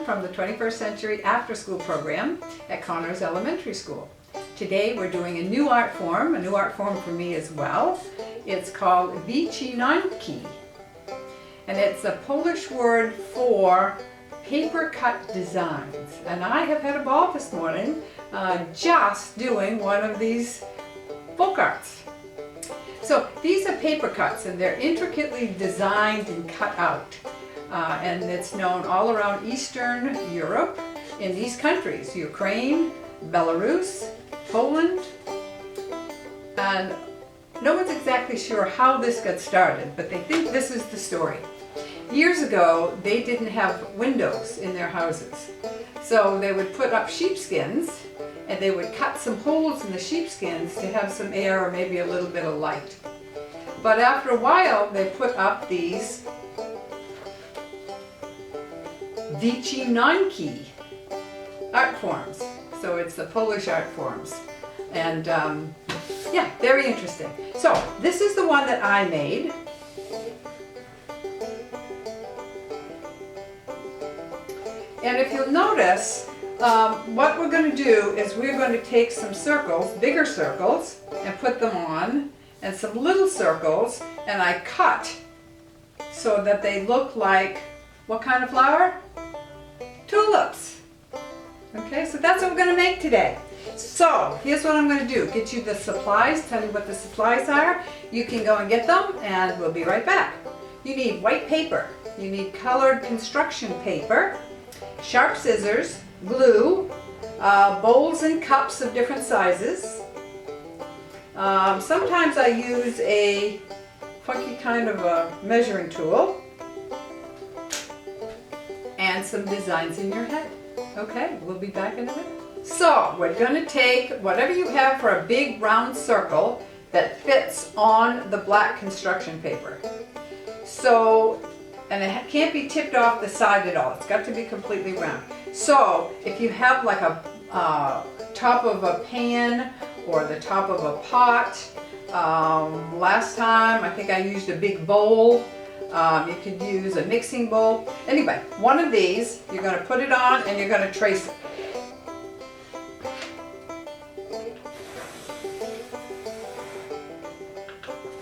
from the 21st Century Afterschool program at Connors Elementary School. Today we're doing a new art form for me as well. It's called Wycinanki, and it's a Polish word for paper cut designs. And I have had a ball this morning just doing one of these folk arts. So these are paper cuts, and they're intricately designed and cut out. And it's known all around Eastern Europe in these countries: Ukraine, Belarus, Poland, and no one's exactly sure how this got started, but they think this is the story. Years ago, they didn't have windows in their houses, so they would put up sheepskins and they would cut some holes in the sheepskins to have some air or maybe a little bit of light. But after a while, they put up these Wycinanki art forms. So it's the Polish art forms. And yeah, very interesting. So this is the one that I made. And if you'll notice, what we're going to do is we're going to take some circles, bigger circles, and put them on, and some little circles, and I cut so that they look like, what kind of flower? Tulips. Okay, so that's what we're going to make today. So here's what I'm going to do: get you the supplies, tell you what the supplies are. You can go and get them, and we'll be right back. You need white paper, you need colored construction paper, sharp scissors, glue, bowls and cups of different sizes. Sometimes I use a funky kind of a measuring tool, and some designs in your head. Okay, we'll be back in a minute. So we're going to take whatever you have for a big round circle that fits on the black construction paper. So, and it can't be tipped off the side at all. It's got to be completely round. So if you have like a top of a pan or the top of a pot, last time I think I used a big bowl. You could use a mixing bowl. Anyway, one of these, you're going to put it on and you're going to trace it.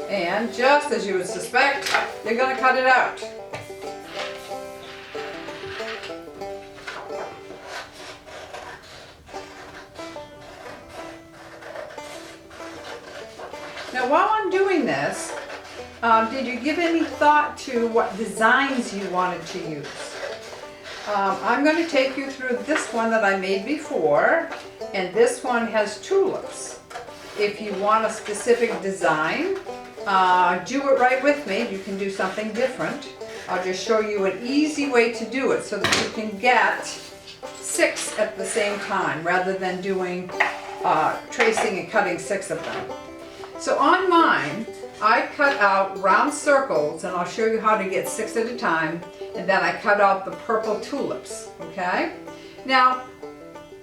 And just as you would suspect, you're going to cut it out. Now, while I'm doing this, did you give any thought to what designs you wanted to use? I'm going to take you through this one that I made before, and this one has tulips. If you want a specific design, do it right with me. You can do something different. I'll just show you an easy way to do it so that you can get 6 at the same time rather than doing tracing and cutting 6 of them. So on mine, I cut out round circles, and I'll show you how to get 6 at a time, and then I cut out the purple tulips, okay? Now,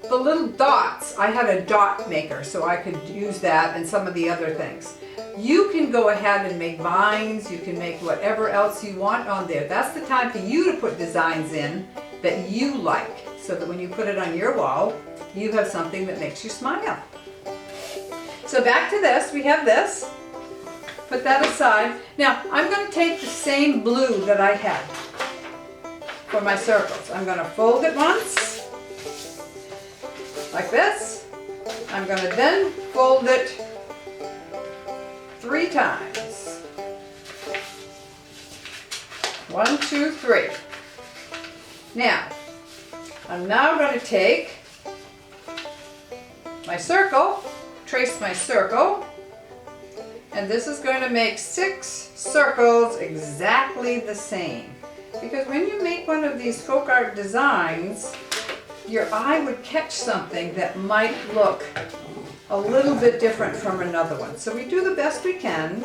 the little dots, I had a dot maker, so I could use that and some of the other things. You can go ahead and make vines, you can make whatever else you want on there. That's the time for you to put designs in that you like, so that when you put it on your wall, you have something that makes you smile. So back to this, we have this. Put that aside. Now, I'm going to take the same blue that I had for my circles. I'm going to fold it once, like this. I'm going to then fold it 3 times. 1, 2, 3. Now, I'm now going to take my circle, trace my circle, and this is going to make 6 circles exactly the same. Because when you make one of these folk art designs, your eye would catch something that might look a little bit different from another one. So we do the best we can,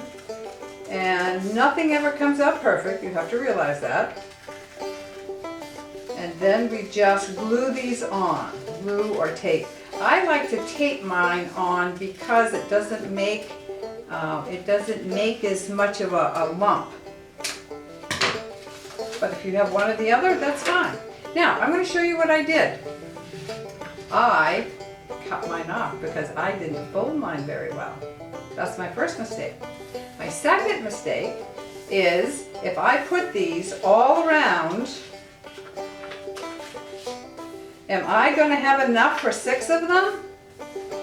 and nothing ever comes out perfect. You have to realize that. And then we just glue these on, glue or tape. I like to tape mine on because it doesn't make as much of a lump. But if you have one or the other, that's fine. Now, I'm going to show you what I did. I cut mine off because I didn't fold mine very well. That's my first mistake. My second mistake is if I put these all around, am I going to have enough for 6 of them?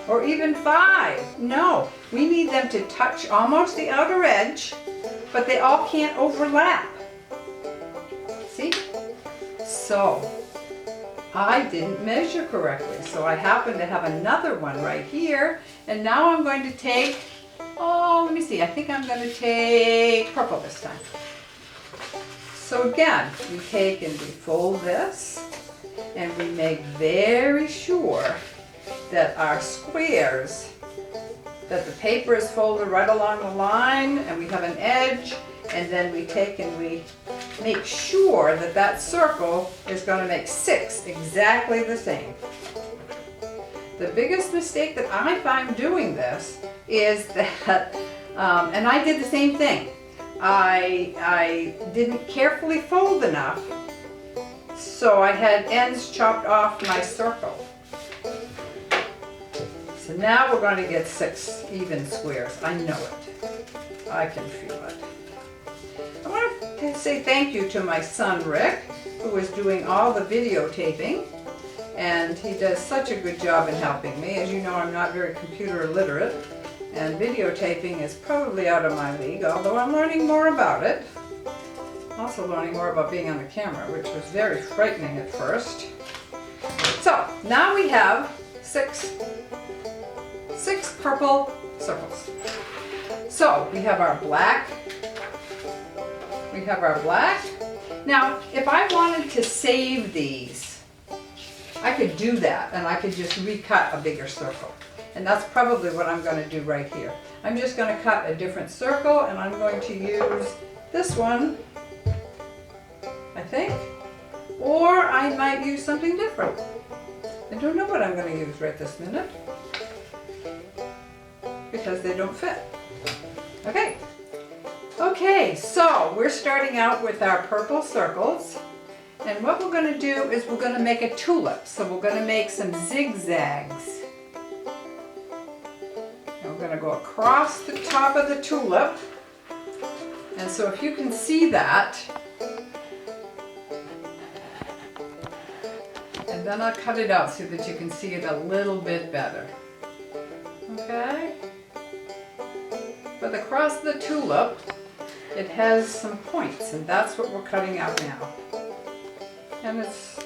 Or even 5? No, we need them to touch almost the outer edge, but they all can't overlap. See? So, I didn't measure correctly, so I happen to have another one right here, and now I'm going to take, oh, let me see, I think I'm going to take purple this time. So again, we take and we fold this, and we make very sure that our squares, that the paper is folded right along the line, and we have an edge, and then we take and we make sure that that circle is going to make 6 exactly the same. The biggest mistake that I find doing this is that, and I did the same thing, I didn't carefully fold enough, so I had ends chopped off my circle. So now we're going to get 6 even squares. I know it. I can feel it. I want to say thank you to my son Rick, who is doing all the videotaping, and he does such a good job in helping me. As you know, I'm not very computer literate, and videotaping is probably out of my league, although I'm learning more about it. Also learning more about being on the camera, which was very frightening at first. So now we have 6 purple circles. So we have our black. Now, if I wanted to save these, I could do that, and I could just recut a bigger circle. And that's probably what I'm going to do right here. I'm just going to cut a different circle, and I'm going to use this one, I think. Or I might use something different. I don't know what I'm going to use right this minute, because they don't fit. Okay, so we're starting out with our purple circles, and what we're going to do is we're going to make a tulip. So we're going to make some zigzags. And we're going to go across the top of the tulip, and so if you can see that, and then I'll cut it out so that you can see it a little bit better. Okay? But across the tulip, it has some points, and that's what we're cutting out now. And it's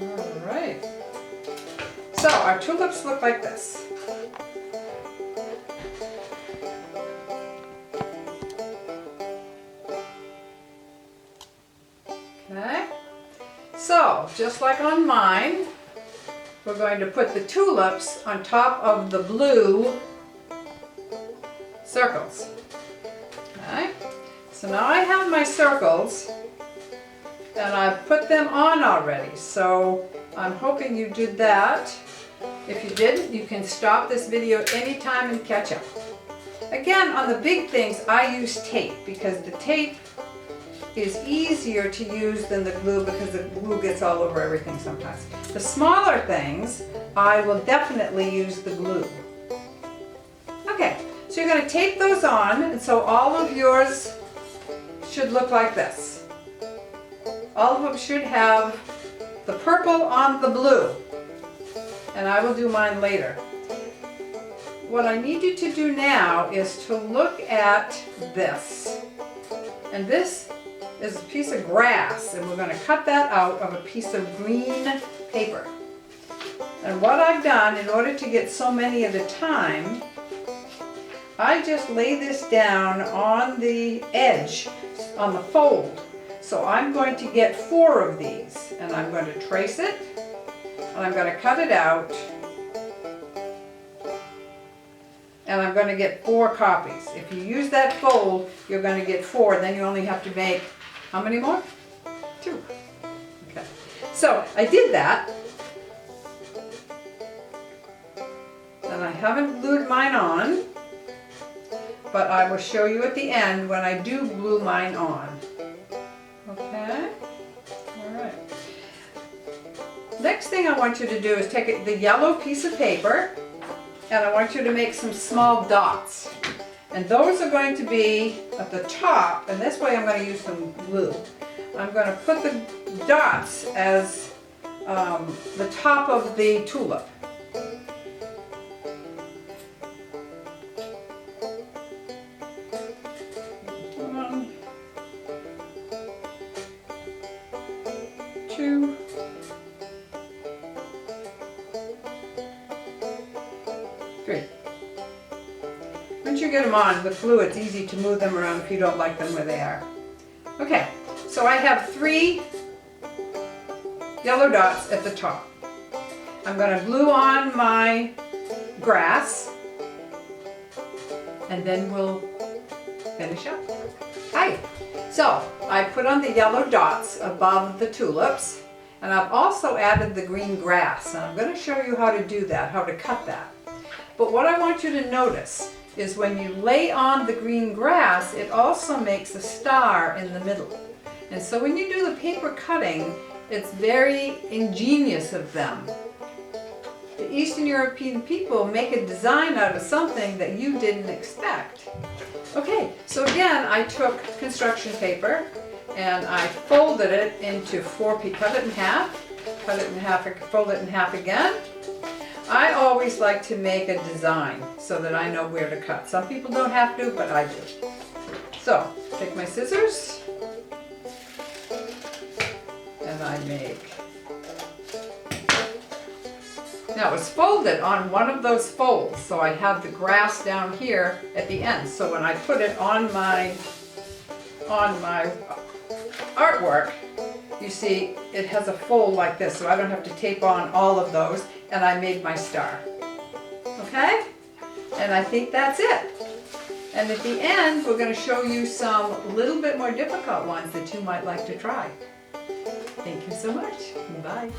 all right. So our tulips look like this. Okay, so just like on mine, we're going to put the tulips on top of the blue circles. Okay, so now I have my circles, and I've put them on already, so I'm hoping you did that. If you didn't, you can stop this video anytime and catch up. Again, on the big things, I use tape, because the tape is easier to use than the glue, because the glue gets all over everything sometimes. The smaller things, I will definitely use the glue. Okay, so you're going to tape those on, and so all of yours should look like this. All of them should have the purple on the blue, and I will do mine later. What I need you to do now is to look at this, and this is a piece of grass, and we're going to cut that out of a piece of green paper. And what I've done, in order to get so many at a time, I just lay this down on the edge, on the fold. So I'm going to get 4 of these, and I'm going to trace it, and I'm going to cut it out, and I'm going to get 4 copies. If you use that fold, you're going to get 4, then you only have to make, how many more? 2. Okay. So I did that, And I haven't glued mine on, but I will show you at the end when I do glue mine on. Okay? All right. Next thing I want you to do is take the yellow piece of paper, and I want you to make some small dots. And those are going to be at the top, and this way I'm going to use some glue. I'm going to put the dots as the top of the tulip. 1, 2, 3. Once you get them on the glue, it's easy to move them around if you don't like them where they are. Okay, so I have 3 yellow dots at the top. I'm going to glue on my grass, and then we'll finish up. Hi! So, I put on the yellow dots above the tulips, and I've also added the green grass, and I'm going to show you how to do that, how to cut that. But what I want you to notice is when you lay on the green grass, it also makes a star in the middle. And so when you do the paper cutting, it's very ingenious of them. The Eastern European people make a design out of something that you didn't expect. Okay, so again, I took construction paper and I folded it into 4 pieces, cut it in half, fold it in half again. I always like to make a design so that I know where to cut. Some people don't have to, but I do. So, take my scissors, and I make. Now it's folded on one of those folds, so I have the grass down here at the end. So when I put it on my artwork, you see it has a fold like this, so I don't have to tape on all of those, and I made my star. Okay? And I think that's it. And at the end, we're going to show you some little bit more difficult ones that you might like to try. Thank you so much. Bye.